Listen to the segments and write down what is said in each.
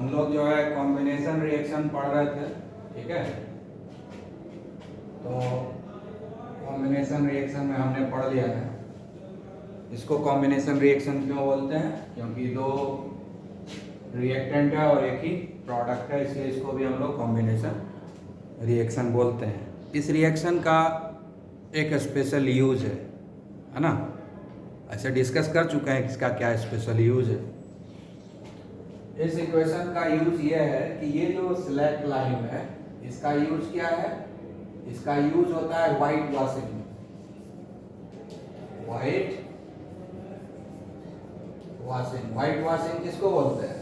हम लोग जो है कॉम्बिनेशन रिएक्शन पढ़ रहे थे, ठीक है। तो कॉम्बिनेशन रिएक्शन में हमने पढ़ लिया है। इसको कॉम्बिनेशन रिएक्शन क्यों बोलते हैं? क्योंकि दो रिएक्टेंट है और एक ही प्रोडक्ट है, इसलिए इसको भी हम लोग कॉम्बिनेशन रिएक्शन बोलते हैं। इस रिएक्शन का एक स्पेशल यूज है ना। ऐसे डिस्कस कर चुके हैं इसका क्या स्पेशल यूज है। इस इक्वेशन का यूज ये है कि ये जो स्लैक लाइन है इसका यूज क्या है? इसका यूज होता है व्हाइट वॉशिंग में। व्हाइट वॉशिंग किसको बोलते हैं?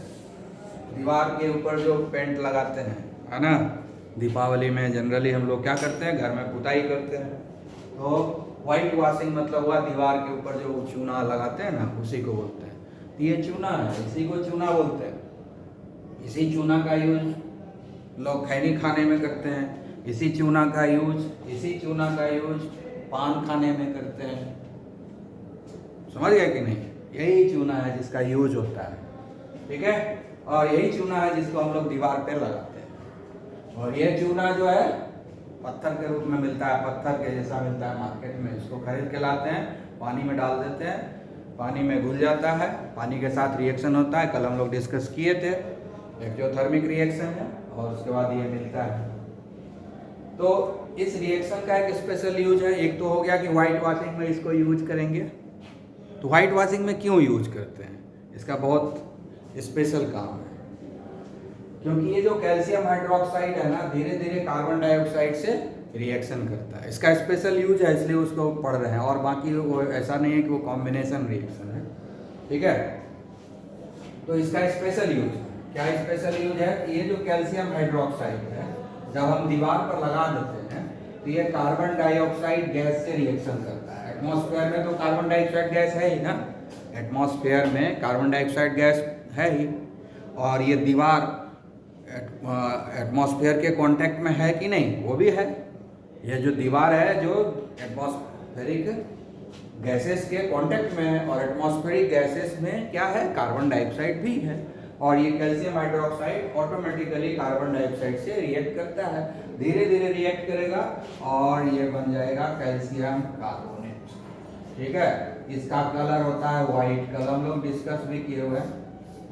दीवार के ऊपर जो पेंट लगाते हैं, है ना। दीपावली में जनरली हम लोग क्या करते हैं, घर में पुताई करते हैं। तो व्हाइट वॉशिंग मतलब हुआ दीवार के ऊपर जो चूना लगाते हैं ना, उसी को बोलते हैं। तो ये चूना है, इसी को चूना बोलते हैं। इसी चूना का यूज लोग खैनी खाने में करते हैं। इसी चूना का यूज पान खाने में करते हैं। समझ गए कि नहीं? यही चूना है जिसका यूज होता है, ठीक है। और यही चूना है जिसको हम लोग दीवार पे लगाते हैं। और ये चूना जो है पत्थर के रूप में मिलता है, पत्थर के जैसा मिलता है मार्केट में। इसको खरीद के लाते हैं, पानी में डाल देते हैं, पानी में घुल जाता है, पानी के साथ रिएक्शन होता है। कल हम लोग डिस्कस किए थे, एक्जोथर्मिक रिएक्शन है, और उसके बाद ये मिलता है। तो इस रिएक्शन का एक स्पेशल यूज है। एक तो हो गया कि व्हाइट वॉशिंग में इसको यूज करेंगे। तो व्हाइट वॉशिंग में क्यों यूज करते हैं? इसका बहुत स्पेशल काम है। क्योंकि ये जो कैल्शियम हाइड्रोक्साइड है ना, धीरे धीरे कार्बन डाइऑक्साइड से रिएक्शन करता है। इसका स्पेशल यूज है, इसलिए उसको पढ़ रहे हैं। और बाकी वो ऐसा नहीं है कि वो कॉम्बिनेशन रिएक्शन है, ठीक है। तो इसका स्पेशल यूज क्या? स्पेशल यूज है कि ये जो कैल्शियम हाइड्रोक्साइड है, जब हम दीवार पर लगा देते हैं तो ये कार्बन डाइऑक्साइड गैस से रिएक्शन करता है। एटमॉस्फेयर में तो कार्बन डाइऑक्साइड गैस है ही ना, एटमॉस्फेयर में कार्बन डाइऑक्साइड गैस है ही। और ये दीवार एटमॉस्फेयर के कांटेक्ट में है कि नहीं? वो भी है। ये जो दीवार है जो एटमॉस्फेरिक गैसेस के कांटेक्ट में है, और एटमॉस्फेरिक गैसेस में क्या है? कार्बन डाइऑक्साइड भी है। और ये calcium hydroxide automatically carbon dioxide से रिएक्ट करता है, धीरे धीरे रिएक्ट करेगा और ये बन जाएगा कैल्शियम कार्बोनेट, ठीक है। इसका कलर होता है व्हाइट। कल हम लोग डिस्कस भी किए हुए हैं,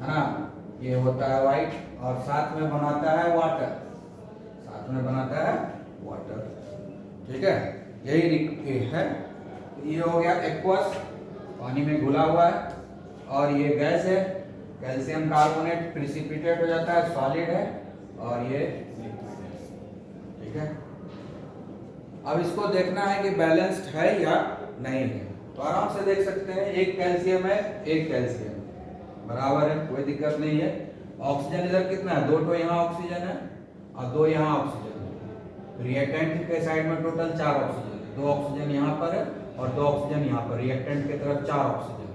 है ना। ये होता है व्हाइट और साथ में बनाता है वाटर, ठीक है। यही है। ये हो गया एक्वस, पानी में घुला हुआ है। और ये गैस है, कैल्शियम कार्बोनेट प्रिसिपिटेट हो जाता है, सॉलिड है। और ये लिक्विड है, ठीक है। अब इसको देखना है कि बैलेंस्ड है या नहीं है। तो आराम से देख सकते हैं, एक कैल्शियम है, एक कैल्शियम बराबर है, कोई दिक्कत नहीं है। ऑक्सीजन इधर कितना है? 2 यहाँ ऑक्सीजन है और 2 यहाँ ऑक्सीजन है। रिएक्टेंट के साइड में टोटल 4 ऑक्सीजन है। 2 ऑक्सीजन यहाँ पर है और 2 ऑक्सीजन यहाँ पर। रिएक्टेंट की तरफ 4 ऑक्सीजन है।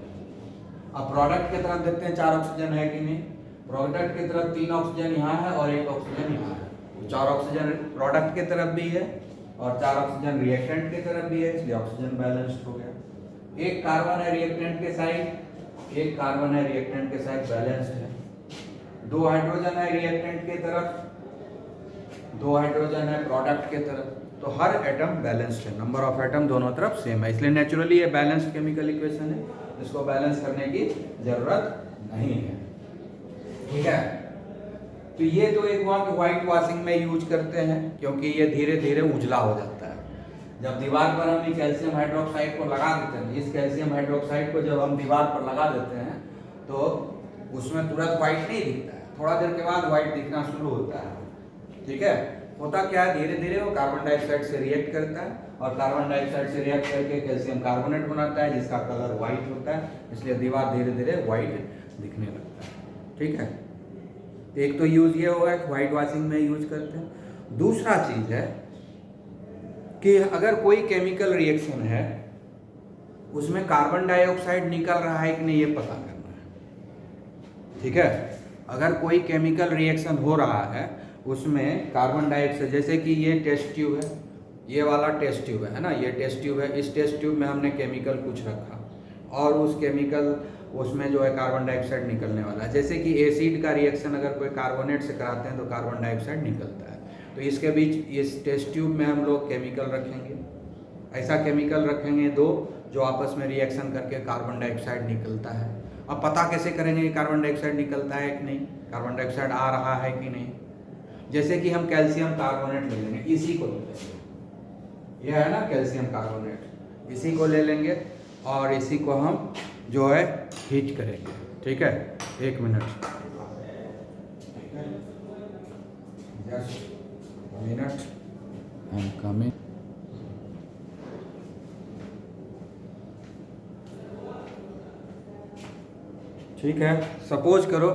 अब प्रोडक्ट की तरफ देखते हैं 4 ऑक्सीजन है कि नहीं। प्रोडक्ट की तरफ 3 ऑक्सीजन यहाँ है और 1 ऑक्सीजन यहाँ है। तो 4 ऑक्सीजन प्रोडक्ट की तरफ भी है और 4 ऑक्सीजन रिएक्टेंट की तरफ भी है, इसलिए ऑक्सीजन बैलेंस्ड हो गया। एक कार्बन है रिएक्टेंट के साइड, एक कार्बन है रिएक्टेंट के साइड, बैलेंस्ड है। 2 हाइड्रोजन है रिएक्टेंट की तरफ, 2 हाइड्रोजन है प्रोडक्ट के तरफ। तो हर एटम बैलेंस्ड है, नंबर ऑफ एटम दोनों तरफ सेम है, इसलिए नेचुरली ये बैलेंस्ड केमिकल इक्वेशन है। इसको बैलेंस करने की जरूरत नहीं है, ठीक है। तो ये तो एक हुआ कि व्हाइट वॉशिंग में यूज करते हैं, क्योंकि ये धीरे धीरे उजला हो जाता है। जब दीवार पर हम कैल्शियम हाइड्रोक्साइड को लगा देते हैं, इस कैल्शियम हाइड्रोक्साइड को जब हम दीवार पर लगा देते हैं तो उसमें तुरंत व्हाइट नहीं दिखता है, थोड़ा देर के बाद व्हाइट दिखना शुरू होता है, ठीक है। होता क्या है, धीरे धीरे वो कार्बन डाइऑक्साइड से रिएक्ट करता है और कार्बन डाइऑक्साइड से रिएक्ट करके कैल्शियम कार्बोनेट बनाता है, जिसका कलर व्हाइट होता है। इसलिए दीवार धीरे धीरे व्हाइट दिखने लगता है, ठीक है। एक तो यूज ये होगा कि व्हाइट वॉशिंग में यूज करते हैं। दूसरा चीज है कि अगर कोई केमिकल रिएक्शन है उसमें कार्बन डाइऑक्साइड निकल रहा है कि नहीं, ये पता करना है, ठीक है। अगर कोई केमिकल रिएक्शन हो रहा है उसमें कार्बन डाइऑक्साइड, जैसे कि ये टेस्ट ट्यूब है, ये वाला टेस्ट ट्यूब है ना, ये टेस्ट ट्यूब है। इस टेस्ट ट्यूब में हमने केमिकल कुछ रखा और उस केमिकल उसमें जो है कार्बन डाइऑक्साइड निकलने वाला है। जैसे कि एसिड का रिएक्शन अगर कोई कार्बोनेट से कराते हैं तो कार्बन डाइऑक्साइड निकलता है। तो इसके बीच इस टेस्ट ट्यूब में हम लोग केमिकल रखेंगे, ऐसा केमिकल रखेंगे दो जो आपस में रिएक्शन करके कार्बन डाइऑक्साइड निकलता है। अब पता कैसे करेंगे कि कार्बन डाइऑक्साइड निकलता है कि नहीं, कार्बन डाइऑक्साइड आ रहा है कि नहीं। जैसे कि हम कैल्शियम कार्बोनेट ले लेंगे, इसी को ले लेंगे, यह है ना कैल्शियम कार्बोनेट, इसी को ले लेंगे और इसी को हम जो है हीट करेंगे। ठीक है, 1 minute, just minute, I am coming. ठीक है, सपोज करो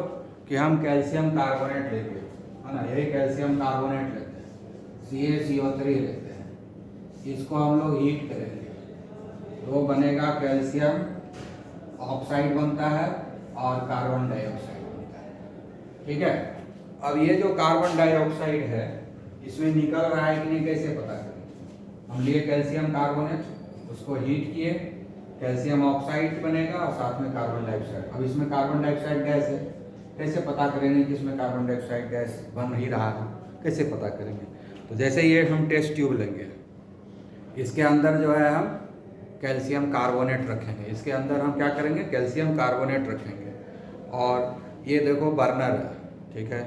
कि हम कैल्शियम कार्बोनेट लेंगे, है ना, यही कैल्शियम कार्बोनेट लेते हैं, CaCO3 लेते हैं, इसको हम लोग हीट करेंगे तो बनेगा कैल्शियम ऑक्साइड बनता है और कार्बन डाइऑक्साइड बनता है। ठीक है, अब ये जो कार्बन डाइऑक्साइड है इसमें निकल रहा है कि नहीं कैसे पता करें। हम लिए कैल्शियम कार्बोनेट, उसको हीट किए, कैल्शियम ऑक्साइड बनेगा और साथ में कार्बन डाइऑक्साइड। अब इसमें कार्बन डाइऑक्साइड गैस है, कैसे पता करेंगे कि इसमें कार्बन डाइऑक्साइड गैस बन ही रहा है, कैसे पता करेंगे। तो जैसे ये हम टेस्ट ट्यूब लेंगे, इसके अंदर जो है हम कैल्शियम कार्बोनेट रखेंगे, इसके अंदर हम क्या करेंगे, कैल्शियम कार्बोनेट रखेंगे। और ये देखो बर्नर है, ठीक है,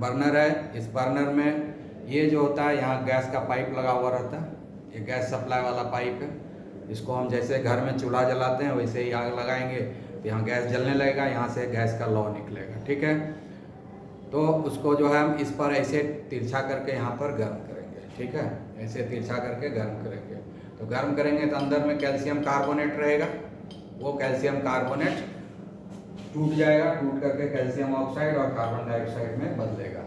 बर्नर है। इस बर्नर में ये जो होता है यहाँ गैस का पाइप लगा हुआ रहता है, ये गैस सप्लाई वाला पाइप है। इसको हम जैसे घर में चूल्हा जलाते हैं वैसे ही आग लगाएंगे तो यहाँ गैस जलने लगेगा, यहाँ से गैस का लौ निकलेगा। ठीक है, तो उसको जो है हम इस पर ऐसे तिरछा करके यहाँ पर गर्म करेंगे। ठीक है, ऐसे तिरछा करके गर्म करेंगे। तो गर्म करेंगे तो अंदर में कैल्शियम कार्बोनेट रहेगा, वो कैल्शियम कार्बोनेट टूट जाएगा, टूट करके कैल्शियम ऑक्साइड और कार्बन डाइऑक्साइड में बदलेगा।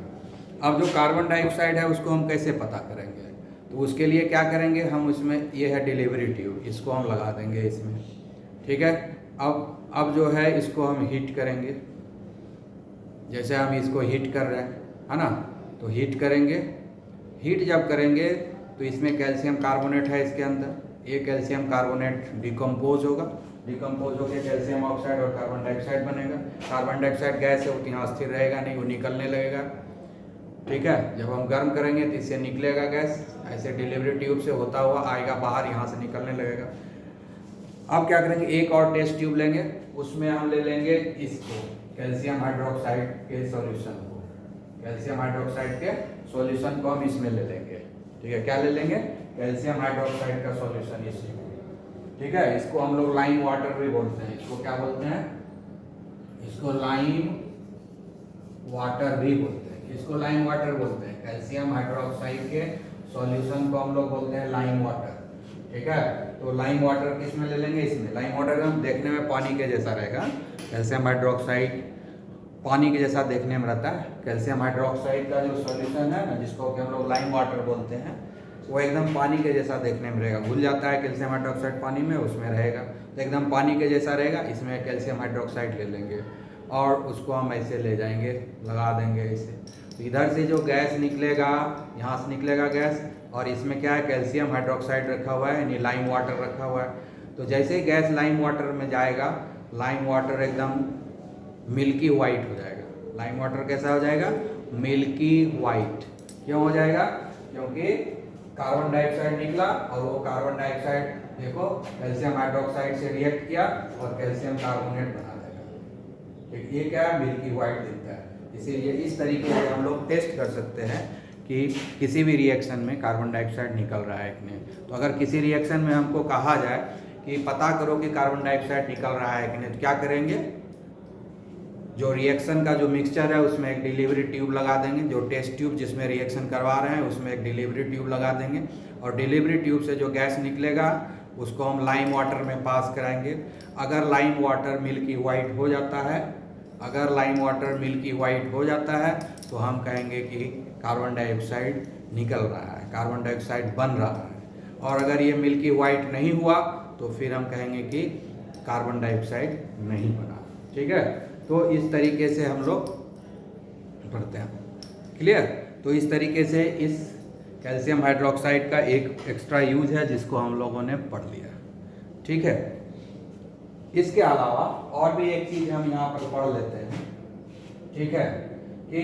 अब जो कार्बन डाइऑक्साइड है उसको हम कैसे पता करेंगे, तो उसके लिए क्या करेंगे, हम उसमें ये है डिलीवरी ट्यूब, इसको हम लगा देंगे इसमें। ठीक है, अब जो है इसको हम हीट करेंगे, जैसे हम इसको हीट कर रहे हैं, है ना, तो हीट करेंगे। हीट जब करेंगे तो इसमें कैल्शियम कार्बोनेट है इसके अंदर, ये कैल्शियम कार्बोनेट डिकम्पोज होगा, डिकम्पोज होकर कैल्शियम ऑक्साइड और कार्बन डाइऑक्साइड बनेगा। कार्बन डाइऑक्साइड गैस है, वो यहाँ स्थिर रहेगा नहीं, वो निकलने लगेगा। ठीक है, जब हम गर्म करेंगे तो इससे निकलेगा गैस, ऐसे डिलीवरी ट्यूब से होता हुआ आएगा बाहर, यहाँ से निकलने लगेगा। अब क्या करेंगे, एक और टेस्ट ट्यूब लेंगे, उसमें हम ले लेंगे इसको, कैल्शियम हाइड्रोक्साइड के सॉल्यूशन को, कैल्शियम हाइड्रोक्साइड के सॉल्यूशन को हम इसमें ले लेंगे। ठीक है, क्या ले लेंगे, कैल्शियम हाइड्रोक्साइड का सॉल्यूशन इसमें। ठीक है, इसको हम लोग लाइम वाटर भी बोलते हैं, इसको क्या बोलते हैं, इसको लाइम वाटर भी बोलते हैं। इसको लाइम वाटर बोलते हैं, कैल्शियम हाइड्रोक्साइड के सॉल्यूशन को हम लोग बोलते हैं लाइम वाटर। ठीक है, तो लाइम वाटर किस में ले लेंगे, इसमें। लाइम वाटर हम देखने में पानी के जैसा रहेगा, कैल्शियम हाइड्रोक्साइड पानी के जैसा देखने में रहता है। कैल्शियम हाइड्रोक्साइड का जो सॉल्यूशन है ना, जिसको कि हम लोग लाइम वाटर बोलते हैं, वो एकदम पानी के जैसा देखने में रहेगा, घुल जाता है कैल्शियम हाइड्रोक्साइड पानी में, उसमें रहेगा तो एकदम पानी के जैसा रहेगा। इसमें कैल्शियम हाइड्रोक्साइड ले लेंगे और उसको हम ऐसे ले जाएंगे, लगा देंगे ऐसे। तो इधर से जो गैस निकलेगा, यहाँ से निकलेगा गैस, और इसमें क्या है, कैल्शियम हाइड्रोक्साइड रखा हुआ है, यानी लाइम वाटर रखा हुआ है। तो जैसे ही गैस लाइम वाटर में जाएगा, लाइम वाटर एकदम मिल्की वाइट हो जाएगा। लाइम वाटर कैसा हो जाएगा, मिल्की वाइट। क्यों हो जाएगा, क्योंकि कार्बन डाइऑक्साइड निकला और वो कार्बन डाइऑक्साइड देखो कैल्शियम हाइड्रोक्साइड से रिएक्ट किया और कैल्शियम कार्बोनेट बना देगा। ठीक, ये क्या है, मिल्की वाइट दिखता है। इसीलिए इस तरीके से हम लोग टेस्ट कर सकते हैं कि किसी भी रिएक्शन में कार्बन डाइऑक्साइड निकल रहा है कि नहीं। तो अगर किसी रिएक्शन में हमको कहा जाए कि पता करो कि कार्बन डाइऑक्साइड निकल रहा है कि नहीं, तो क्या करेंगे, जो रिएक्शन का जो मिक्सचर है उसमें एक डिलीवरी ट्यूब लगा देंगे, जो टेस्ट ट्यूब जिसमें रिएक्शन करवा रहे हैं उसमें एक डिलीवरी ट्यूब लगा देंगे, और डिलीवरी ट्यूब से जो गैस निकलेगा उसको हम लाइम वाटर में पास कराएंगे। अगर लाइम वाटर मिल्की वाइट हो जाता है, अगर लाइम वाटर मिल्की वाइट हो जाता है तो हम कहेंगे कि कार्बन डाइऑक्साइड निकल रहा है, कार्बन डाइऑक्साइड बन रहा है। और अगर ये मिल्की वाइट नहीं हुआ तो फिर हम कहेंगे कि कार्बन डाइऑक्साइड नहीं बना। ठीक है, तो इस तरीके से हम लोग पढ़ते हैं। क्लियर, तो इस तरीके से इस कैल्शियम हाइड्रोक्साइड का एक एक्स्ट्रा यूज है जिसको हम लोगों ने पढ़ लिया। ठीक है। इसके अलावा और भी एक चीज हम यहाँ पर पढ़ लेते हैं, ठीक है, कि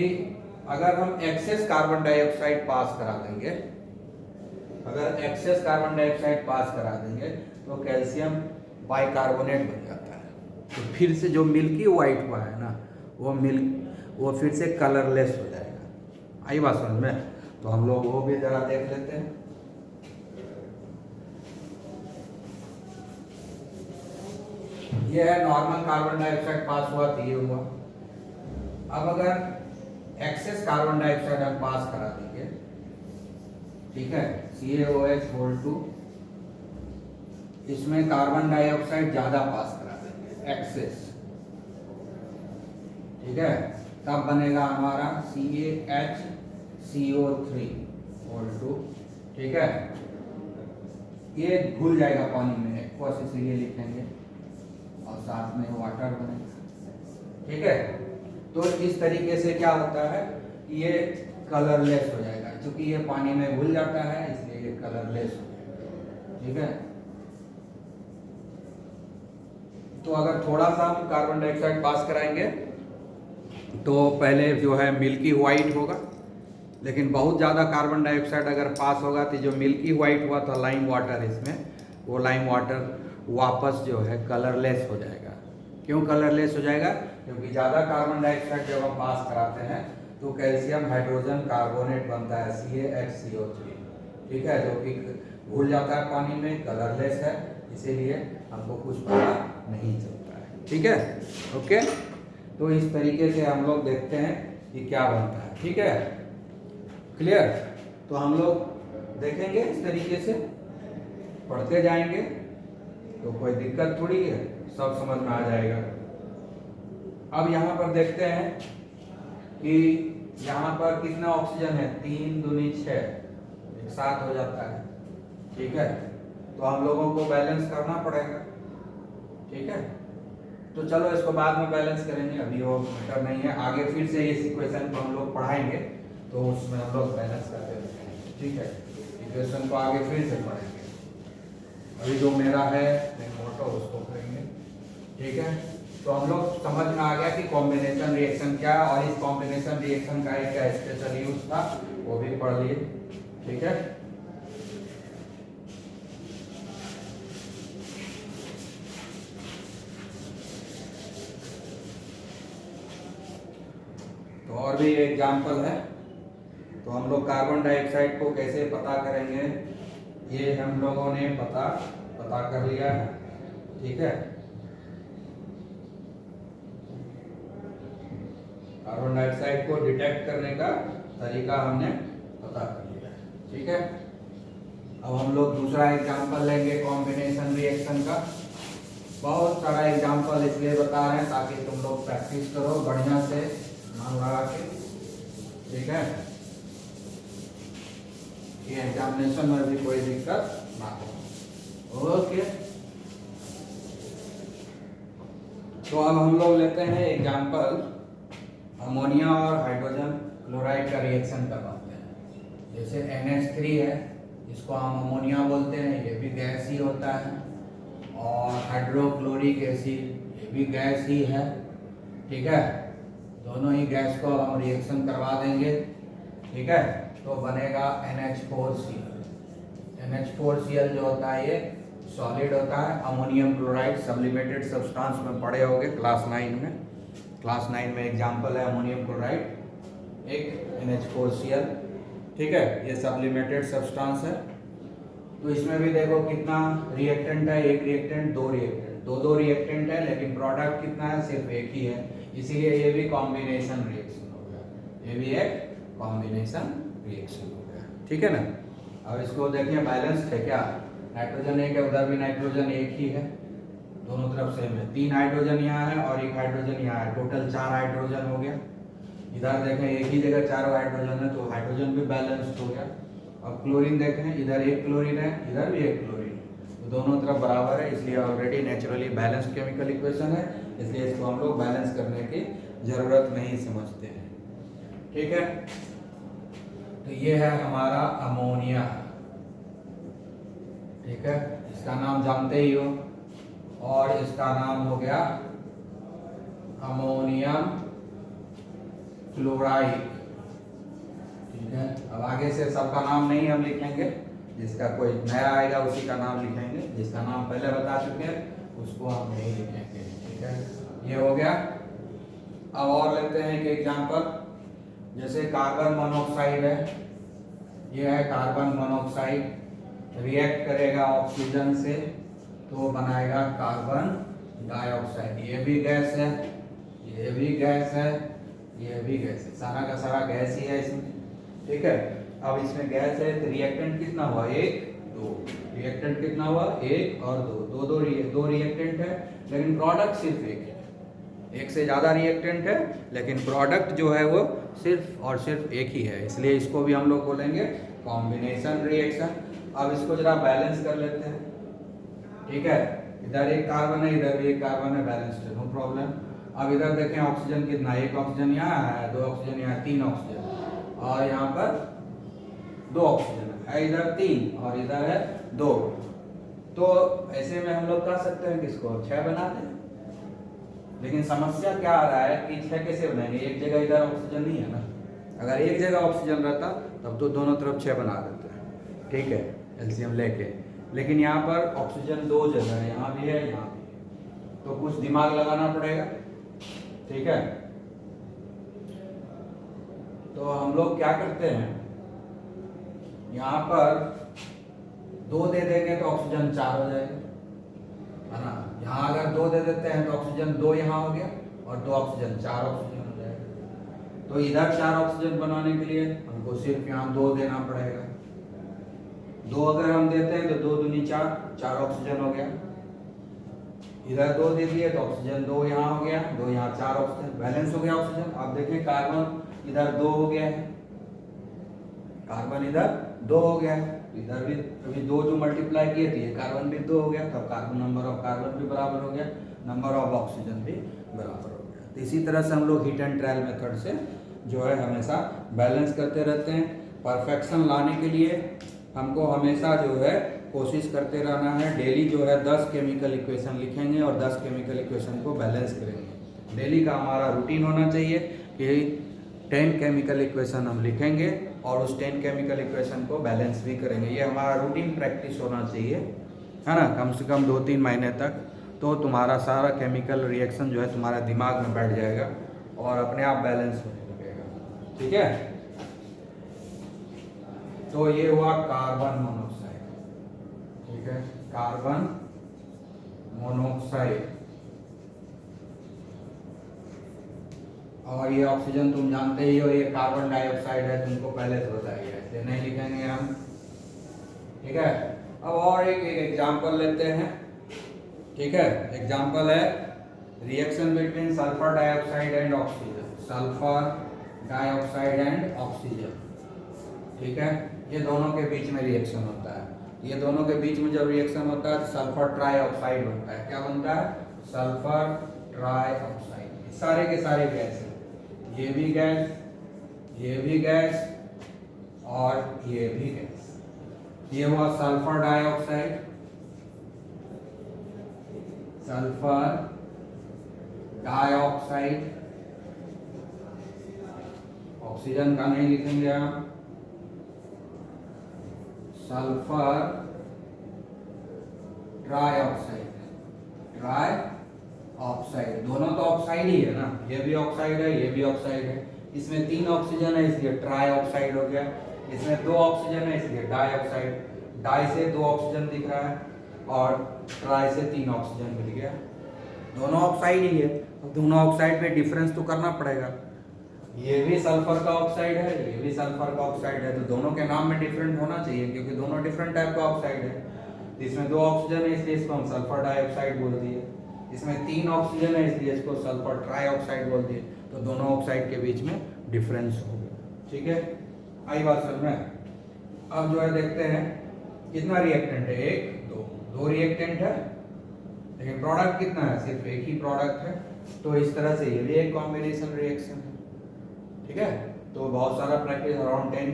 अगर हम एक्सेस कार्बन डाइऑक्साइड पास करा देंगे, अगर एक्सेस कार्बन डाइऑक्साइड पास करा देंगे तो कैल्शियम बाइकार्बोनेट बन जाता है। तो फिर से जो मिल्की वाइट हुआ है ना, वो फिर से कलरलेस हो जाएगा। आई बात समझ में? तो हम लोग वो भी जरा देख लेते हैं। ये है नॉर्मल कार्बन डाइऑक्साइड पास हुआ तो ये हुआ। अब अगर एक्सेस कार्बन डाइऑक्साइड हम पास करा देंगे, ठीक है, CaOH(2), इसमें कार्बन डाइऑक्साइड ज्यादा पास करा देंगे एक्सेस, ठीक है, तब बनेगा हमारा CaHCO3(2), ठीक है। ये घुल जाएगा पानी में, एक्वस इसलिए लिखेंगे, और साथ में वाटर बनेगा, ठीक है। तो इस तरीके से क्या होता है, ये कलरलेस हो जाएगा, क्योंकि ये पानी में घुल जाता है इसलिए ये कलरलेस हो जाएगा, ठीक है। तो अगर थोड़ा सा हम कार्बन डाइऑक्साइड पास कराएंगे तो पहले जो है मिल्की वाइट होगा, लेकिन बहुत ज़्यादा कार्बन डाइऑक्साइड अगर पास होगा तो जो मिल्की वाइट हुआ था लाइम वाटर, इसमें वो लाइम वाटर वापस जो है कलरलेस हो जाएगा। क्यों कलरलेस हो जाएगा? क्योंकि ज़्यादा कार्बन डाइऑक्साइड जब हम पास कराते हैं तो कैल्शियम हाइड्रोजन कार्बोनेट बनता है CaHCO3, ठीक है, जो कि घुल जाता है पानी में, कलरलेस है, इसीलिए हमको कुछ पता नहीं चलता है, ठीक है, ओके। तो इस तरीके से हम लोग देखते हैं कि क्या बनता है, ठीक है, क्लियर। तो हम लोग देखेंगे इस तरीके से, पढ़ते जाएंगे तो कोई दिक्कत थोड़ी है, सब समझ में आ जाएगा। अब यहाँ पर देखते हैं कि यहाँ पर कितना ऑक्सीजन है, 3 दूनी 6, एक साथ हो जाता है, ठीक है। तो हम लोगों को बैलेंस करना पड़ेगा, ठीक है। तो चलो इसको बाद में बैलेंस करेंगे, अभी वो मैटर नहीं है, आगे फिर से इस इक्वेशन को हम लोग पढ़ाएंगे तो उसमें हम लोग बैलेंस करते रहेंगे, ठीक है। इक्वेशन को आगे फिर से पढ़ेंगे, अभी जो मेरा है मोटो उसको करेंगे, ठीक है। तो हम लोग समझ में आ गया कि कॉम्बिनेशन रिएक्शन क्या है, और इस कॉम्बिनेशन रिएक्शन का एक क्या स्पेशल यूज था वो भी पढ़ लिए, ठीक है। तो और भी एग्जाम्पल है। तो हम लोग कार्बन डाइऑक्साइड को कैसे पता करेंगे, ये हम लोगों ने पता कर लिया है, ठीक है। कार्बन डाइऑक्साइड को डिटेक्ट करने का तरीका हमने पता कर लिया है, ठीक है। अब हम लोग दूसरा एग्जांपल लेंगे कॉम्बिनेशन रिएक्शन का। बहुत सारा एग्जांपल इसलिए बता रहे हैं ताकि तुम लोग प्रैक्टिस करो बढ़िया से, मन लगा के, ठीक है, कि एग्जामिनेशन में भी कोई दिक्कत ना हो, ओके। तो अब हम लोग लेते हैं एग्जांपल, अमोनिया और हाइड्रोजन क्लोराइड का रिएक्शन करवाते हैं। जैसे NH3 है, इसको हम अमोनिया बोलते हैं, ये भी गैस ही होता है, और हाइड्रोक्लोरिक एसिड ये भी गैस ही है, ठीक है। दोनों ही गैस को हम रिएक्शन करवा देंगे, ठीक है। तो बनेगा NH4Cl। NH4Cl जो होता है ये सॉलिड होता है, अमोनियम क्लोराइड सब्लिमेटेड सब्सटेंस में पढ़े होंगे क्लास 9 में। क्लास 9 में एग्जाम्पल है अमोनियम क्लोराइड, एक NH4Cl, ठीक है, ये सब्लिमेटेड सब्सटेंस है। तो इसमें भी देखो कितना रिएक्टेंट है, एक रिएक्टेंट, दो रिएक्टेंट, दो रिएक्टेंट है, लेकिन प्रोडक्ट कितना है, सिर्फ एक ही है, इसीलिए ये भी कॉम्बिनेशन रिएक्शन हो गया, ये भी एक कॉम्बिनेशन रिएक्शन हो गया, ठीक है ना। अब इसको देखिए बैलेंस है क्या, नाइट्रोजन एक है, उधर भी नाइट्रोजन एक ही है, दोनों तरफ सेम है, 3 हाइड्रोजन यहाँ है और 1 हाइड्रोजन यहाँ है, टोटल 4 हाइड्रोजन हो गया। इधर देखें एक ही जगह 4 हाइड्रोजन है, तो हाइड्रोजन भी बैलेंस्ड हो गया। अब क्लोरीन देखें, इधर एक क्लोरीन है, इधर भी एक क्लोरीन है, तो दोनों तरफ बराबर है, इसलिए already naturally balanced chemical equation है, इसलिए इसको हम लोग बैलेंस करने की जरूरत नहीं समझते हैं, ठीक है। तो ये है हमारा अमोनिया, ठीक है, इसका नाम जानते ही हो, और इसका नाम हो गया अमोनियम क्लोराइड। ठीक है, अब आगे से सबका नाम नहीं हम लिखेंगे, जिसका कोई नया आएगा उसी का नाम लिखेंगे, जिसका नाम पहले बता चुके हैं उसको हम नहीं लिखेंगे। ठीक है, ये हो गया। अब और लेते हैं एक एग्जांपल, जैसे कार्बन मोनोऑक्साइड है, ये है कार्बन मोनोऑक्साइड, रिएक्ट करेगा ऑक्सीजन से तो बनाएगा कार्बन डाइऑक्साइड। ये भी गैस है, ये भी गैस है, ये भी गैस है, सारा का सारा गैस ही है इसमें। ठीक है, अब इसमें गैस है तो रिएक्टेंट कितना हुआ, 1 2, रिएक्टेंट कितना हुआ 1 और 2, दो रिएक्टेंट है, लेकिन प्रोडक्ट सिर्फ एक है। एक से ज़्यादा रिएक्टेंट है लेकिन प्रोडक्ट जो है वो सिर्फ और सिर्फ एक ही है, इसलिए इसको भी हम लोग बोलेंगे कॉम्बिनेशन रिएक्शन। अब इसको जरा बैलेंस कर लेते हैं। ठीक है, इधर एक कार्बन है, इधर भी एक कार्बन है, बैलेंस्ड है, नो प्रॉब्लम। अब इधर देखें ऑक्सीजन कितना, 1 ऑक्सीजन यहाँ है, 2 ऑक्सीजन यहाँ, 3 ऑक्सीजन, और यहाँ पर 2 ऑक्सीजन है, इधर 3 और इधर है 2। तो ऐसे में हम लोग कह सकते हैं कि इसको 6 बना दें, लेकिन समस्या क्या आ रहा है कि 6 कैसे बनाएंगे, एक जगह इधर ऑक्सीजन नहीं है ना। अगर एक जगह ऑक्सीजन रहता तब तो दोनों तरफ 6 बना देते हैं। ठीक है, एलसीएम लेके, लेकिन यहाँ पर ऑक्सीजन 2 जगह है, यहाँ भी है, यहाँ भी है, तो कुछ दिमाग लगाना पड़ेगा। ठीक है, तो हम लोग क्या करते हैं, यहाँ पर 2 दे देंगे तो ऑक्सीजन 4 हो जाएगा, है ना। यहाँ अगर 2 दे देते हैं तो ऑक्सीजन 2 यहाँ हो गया और 2 ऑक्सीजन 4 ऑक्सीजन हो जाएगा। तो इधर 4 ऑक्सीजन बनाने के लिए हमको सिर्फ यहाँ 2 देना पड़ेगा। 2 अगर हम देते हैं तो 2 दूनी 4, 4 ऑक्सीजन हो गया। इधर 2 दे दिए तो ऑक्सीजन 2 यहाँ हो गया, 2 यहाँ 4 ऑक्सीजन, बैलेंस हो गया ऑक्सीजन। अब देखिए कार्बन इधर 2 हो गया है, कार्बन इधर 2 हो गया है, इधर भी अभी 2 जो मल्टीप्लाई किए थे, कार्बन भी 2 हो गया, तब कार्बन नंबर ऑफ कार्बन भी बराबर हो गया, नंबर ऑफ ऑक्सीजन भी बराबर हो गया। तो इसी तरह से हम लोग हीट एंड ट्रायल मेथड से जो है हमेशा बैलेंस करते रहते हैं। परफेक्शन लाने के लिए हमको हमेशा जो है कोशिश करते रहना है। डेली जो है 10 केमिकल इक्वेशन लिखेंगे और 10 केमिकल इक्वेशन को बैलेंस करेंगे। डेली का हमारा रूटीन होना चाहिए कि 10 केमिकल इक्वेशन हम लिखेंगे और उस 10 केमिकल इक्वेशन को बैलेंस भी करेंगे। ये हमारा रूटीन प्रैक्टिस होना चाहिए, है ना, कम से कम 2-3 महीने तक। तो तुम्हारा सारा केमिकल रिएक्शन जो है तुम्हारा दिमाग में बैठ जाएगा और अपने आप बैलेंस होने लगेगा। ठीक है, तो ये हुआ कार्बन मोनोऑक्साइड। ठीक है, कार्बन मोनोऑक्साइड। और ये ऑक्सीजन तुम जानते ही हो, ये कार्बन डाइऑक्साइड है, तुमको पहले से बताया गया है, इसलिए नहीं लिखेंगे हम। ठीक है, अब और एक एग्जांपल लेते हैं। ठीक है, एग्जांपल है reaction between sulphur dioxide and oxygen, sulphur dioxide and oxygen. ठीक है, ये दोनों के बीच में रिएक्शन होता है। ये दोनों के बीच में जब रिएक्शन होता है तो सल्फर ट्राइऑक्साइड बनता है। क्या बनता है, सल्फर ट्राइऑक्साइड। सारे के सारे गैस हैं, ये भी गैस, ये भी गैस और ये भी गैस। ये हुआ sulphur dioxide, sulphur dioxide. Oxygen का नहीं लिखेंगे हम, सल्फर ट्राइऑक्साइड, ट्राइऑक्साइड। दोनों तो ऑक्साइड ही है ना, ये भी ऑक्साइड है, ये भी ऑक्साइड है। इसमें 3 ऑक्सीजन है इसलिए ट्राइऑक्साइड हो गया, इसमें 2 ऑक्सीजन है इसलिए डाइऑक्साइड। डाई से 2 ऑक्सीजन दिख रहा है और ट्राई से 3 ऑक्सीजन मिल गया, दोनों ऑक्साइड ही है। अब दोनों ऑक्साइड में डिफरेंस तो करना पड़ेगा। ये भी सल्फर का ऑक्साइड है, ये भी सल्फर का ऑक्साइड है, तो दोनों के नाम में डिफरेंट होना चाहिए क्योंकि दोनों डिफरेंट टाइप का ऑक्साइड है। इसमें 2 ऑक्सीजन है इसलिए इसको हम सल्फर डाइऑक्साइड बोल दिए, इसमें 3 ऑक्सीजन है इसलिए इसको सल्फर ट्राइऑक्साइड बोल दिए। तो दोनों ऑक्साइड के बीच में डिफरेंस हो गया। ठीक है, आई बात समझ में। अब जो है देखते हैं कितना रिएक्टेंट है, 1 2 रिएक्टेंट है, लेकिन प्रोडक्ट कितना है, सिर्फ एक ही प्रोडक्ट है। तो इस तरह से ये भी एक कॉम्बिनेशन रिएक्शन है। ठीक है, तो बहुत सारा प्रैक्टिस, अराउंड 10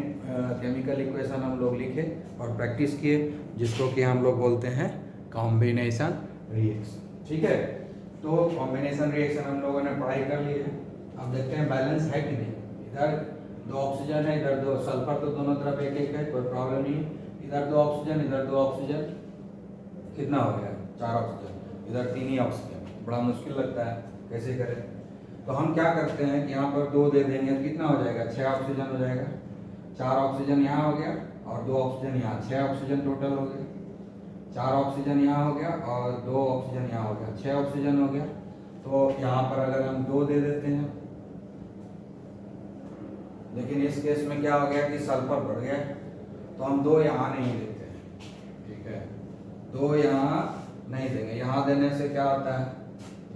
केमिकल इक्वेशन हम लोग लिखे और प्रैक्टिस किए, जिसको कि हम लोग बोलते हैं कॉम्बिनेशन रिएक्शन। ठीक है, तो कॉम्बिनेशन रिएक्शन हम लोगों ने पढ़ाई कर ली है। अब देखते हैं बैलेंस है कि नहीं। इधर 2 ऑक्सीजन है, इधर 2 सल्फर, तो दोनों तरफ एक एक है, कोई प्रॉब्लम नहीं है। इधर 2 ऑक्सीजन, इधर 2 ऑक्सीजन, कितना हो गया 4 ऑक्सीजन, इधर 3 ही ऑक्सीजन। बड़ा मुश्किल लगता है, कैसे करें। तो हम क्या करते हैं, यहाँ पर 2 दे देंगे, कितना हो जाएगा 6 ऑक्सीजन हो जाएगा। 4 ऑक्सीजन यहाँ हो गया और 2 ऑक्सीजन यहाँ, 6 ऑक्सीजन टोटल हो गया। 4 ऑक्सीजन यहाँ हो गया और 2 ऑक्सीजन यहाँ हो गया, 6 ऑक्सीजन हो गया। तो यहाँ पर अगर हम 2 दे देते हैं, लेकिन इस केस में क्या हो गया कि सल्फर बढ़ गया, तो हम 2 यहाँ नहीं देते हैं, ठीक है। 2 यहाँ नहीं देंगे, यहाँ देने से क्या होता है,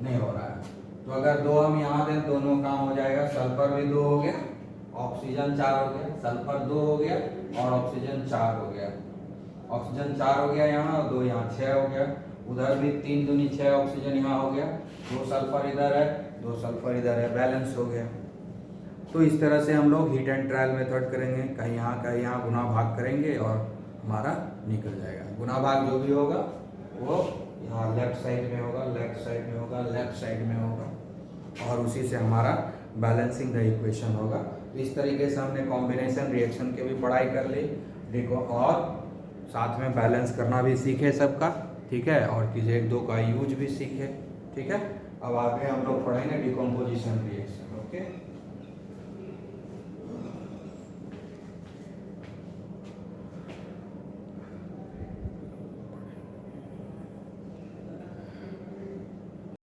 नहीं हो रहा है। तो अगर 2 हम यहाँ दें, दोनों काम हो जाएगा। सल्फर भी 2 हो गया, ऑक्सीजन 4 हो गया, सल्फर 2 हो गया और ऑक्सीजन 4 हो गया। ऑक्सीजन 4 हो गया यहाँ और 2 यहाँ, 6 हो गया। उधर भी 3 दूनी 6 ऑक्सीजन यहाँ हो गया, 2 सल्फर इधर है, 2 सल्फर इधर है, बैलेंस हो गया। तो इस तरह से हम लोग हीट एंड ट्रायल मेथड करेंगे, कहीं यहाँ गुना भाग करेंगे और हमारा निकल जाएगा। गुना भाग जो भी होगा वो यहाँ लेफ्ट साइड में होगा, लेफ्ट साइड में होगा, लेफ्ट साइड में होगा, और उसी से हमारा बैलेंसिंग द इक्वेशन होगा। तो इस तरीके से हमने कॉम्बिनेशन रिएक्शन की भी पढ़ाई कर ली, और साथ में बैलेंस करना भी सीखे सबका, ठीक है, और चीज़ 1-2 का यूज भी सीखे, ठीक है। अब आगे हम लोग पढ़ेंगे डिकम्पोजिशन रिएक्शन।